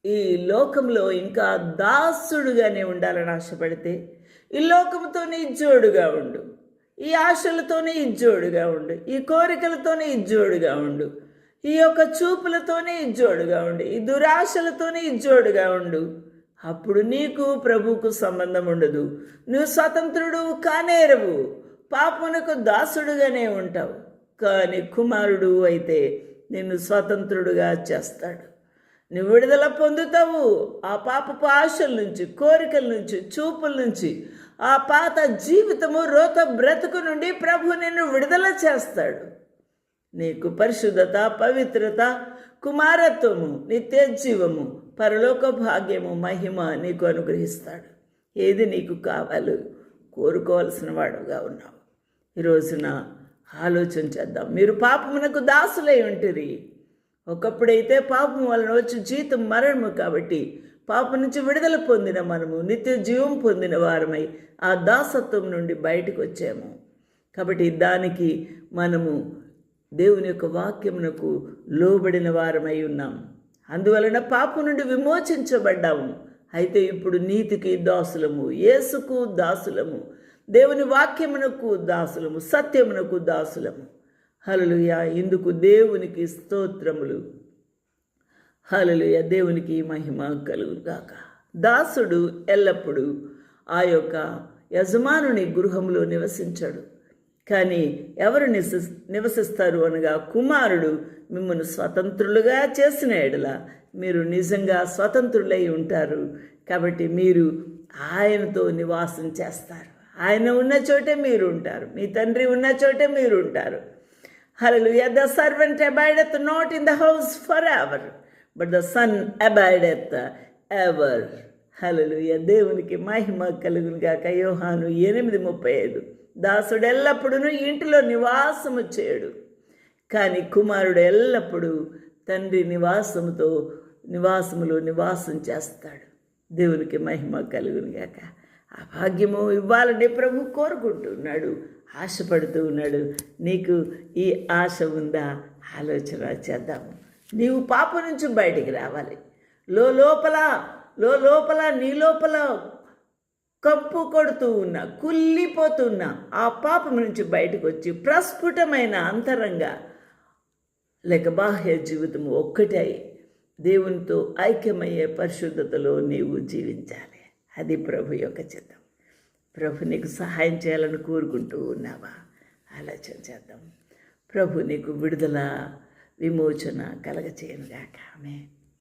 ఈ లోకంలో ఇంకా దాసుడుగానే ఉండాలని ఆశపడితే ఈ లోకంతోనే ఇజ్జోడుగా ఉండు, ఈ ఆశలతోనే ఇజ్జోడుగా ఉండు, ఈ కోరికలతోనే ఇజ్జోడుగా ఉండు, ఈ యొక్క చూపులతోనే ఇజ్జోడుగా ఉండు, ఈ దురాశలతోనే ఇజ్జోడుగా ఉండు. అప్పుడు నీకు ప్రభువుకు సంబంధం ఉండదు. నువ్వు స్వతంత్రుడు కానేరవు, పాపమునకు దాసుడుగానే ఉంటావు. కానీ కుమారుడు అయితే నిన్ను స్వతంత్రుడుగా చేస్తాడు. నువ్వు విడుదల పొందుతావు ఆ పాపపు ఆశల నుంచి, కోరికల నుంచి, చూపుల నుంచి. ఆ పాత జీవితము, రోత బ్రతుకు నుండి ప్రభు నిన్ను విడుదల చేస్తాడు. నీకు పరిశుద్ధత, పవిత్రత, కుమారత్వము, నిత్య జీవము, పరలోక భాగ్యము, మహిమ నీకు అనుగ్రహిస్తాడు. ఏది నీకు కావాలో కోరుకోవాల్సిన వాడుగా ఉన్నావు. ఈ రోజున ఆలోచన చేద్దాం. మీరు పాపమునకు దాసులై ఉంటిరి. ఒకప్పుడైతే పాపం వలన వచ్చి జీతం మరణము. కాబట్టి పాపం నుంచి విడుదల పొందిన మనము నిత్య జీవం పొందిన వారమై ఆ దాసత్వం నుండి బయటకు వచ్చాము. కాబట్టి దానికి మనము దేవుని యొక్క వాక్యమునకు లోబడిన వారమై ఉన్నాం. అందువలన పాపం నుండి విమోచించబడ్డాము. అయితే ఇప్పుడు నీతికి దాసులము, యేసుకు దాసులము, దేవుని వాక్యమునకు దాసులము, సత్యమునకు దాసులము. హల్లెలూయా. ఇందుకు దేవునికి స్తోత్రములు. హల్లెలూయా. దేవునికి మహిమ కలుగుగాక. దాసుడు ఎల్లప్పుడూ ఆ యొక్క యజమానుని గృహంలో నివసించాడు. కానీ ఎవరు నివసిస్తారు అనగా, కుమారుడు మిమ్మల్ని స్వతంత్రులుగా చేసిన ఎడల మీరు నిజంగా స్వతంత్రులై ఉంటారు. కాబట్టి మీరు ఆయనతో నివాసం చేస్తారు. ఆయన ఉన్న చోటే మీరు ఉంటారు. మీ తండ్రి ఉన్న చోటే మీరు ఉంటారు. హల్లెలూయా. The servant abideth not in the house forever, but the son abideth ever. హల్లెలూయా. దేవునికి మహిమ కలుగును గాక. యోహాను 8:35. దాసుడు ఎల్లప్పుడూ ఇంటిలో నివాసము చేయడు, కానీ కుమారుడు ఎల్లప్పుడూ తండ్రి నివాసములో నివాసం చేస్తాడు. దేవునికి మహిమ కలుగును గాక. ఆ భాగ్యము ఇవ్వాలని ప్రభు కోరుకుంటున్నాడు, ఆశపడుతూ ఉన్నాడు. నీకు ఈ ఆశ ఉందా? ఆలోచన చేద్దాము. నీవు పాపం నుంచి బయటికి రావాలి. లోపల నీ లోపల కంపు కొడుతూ ఉన్నా, కుళ్ళిపోతున్నా ఆ పాపం నుంచి బయటకు వచ్చి ప్రస్ఫుటమైన అంతరంగ లేక బాహ్య జీవితము ఒక్కటై దేవునితో ఐక్యమయ్యే పరిశుద్ధతలో నీవు జీవించాలి. అది ప్రభు యొక్క చిత్తం. ప్రభు నీకు సహాయం చేయాలని కోరుకుంటూ ఉన్నావా? ఆలోచన చేద్దాం. ప్రభు నీకు విడుదల, విమోచన కలగచేయనుగాక. ఆమేన్.